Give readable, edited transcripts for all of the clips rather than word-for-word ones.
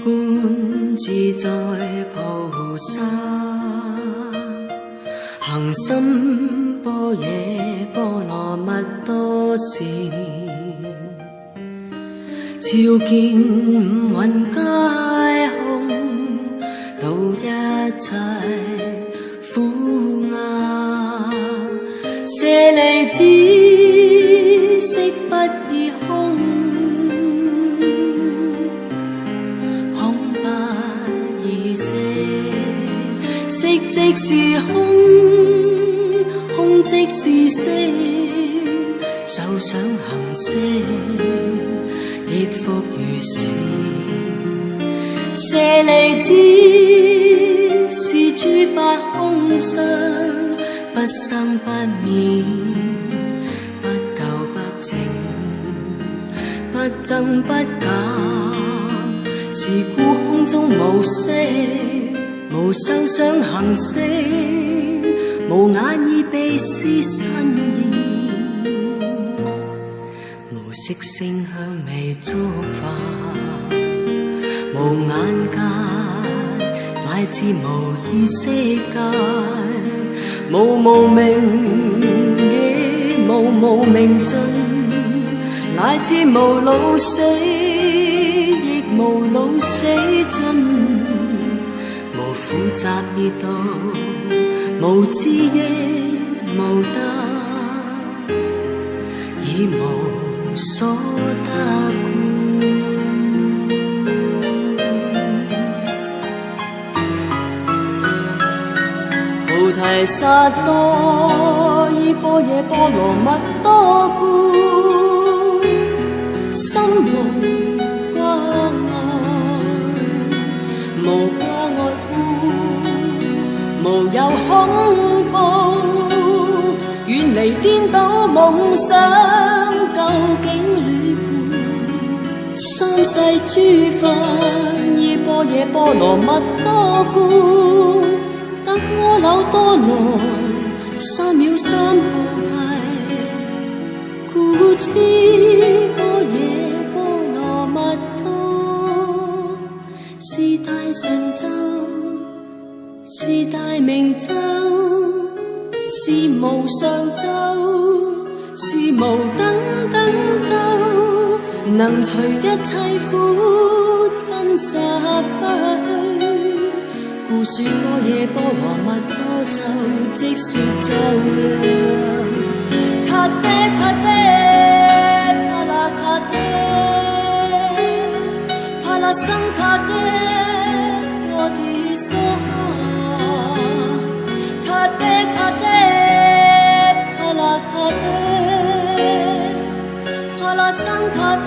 般自在菩薩，行深般若波羅蜜多時，照見五蘊皆空，度一切苦厄，舍利子，色不異空，空不異色，色即是空，空即是色，受想行識亦復如是。舍利子，是諸法空相，不生不滅，不垢不淨，不增不減，是故空中無色，無受想行識，無眼耳鼻舌身意，無色聲香味觸法，無眼界乃至無意識界，無無明亦無明盡，乃至無老死亦無老死盡，無苦集滅道，無智亦無得，以無所得故。菩提薩埵依般若波羅蜜多故，心無掛礙，無掛礙故，無有恐怖，遠離顛倒夢想，究竟涅槃。三世諸佛依般若波羅蜜多故，得阿耨多羅三藐三菩提，故知般若波羅蜜多是大神咒，是大明咒，是無上咒，是無等等咒，能除一切苦，真實不虛。故說般若波羅蜜多咒，即說咒卡爹卡爹，帕拉卡爹，帕拉僧卡爹，我的娑哈，卡爹卡爹，帕拉卡爹，帕拉僧卡爹，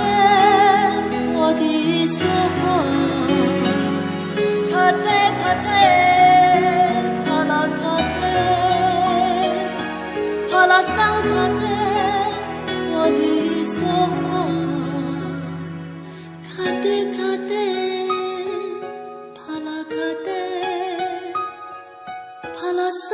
我的娑哈。卡爹卡爹，帕拉卡爹，帕拉僧卡爹，我的娑哈。卡爹卡爹，帕拉卡爹，帕拉僧。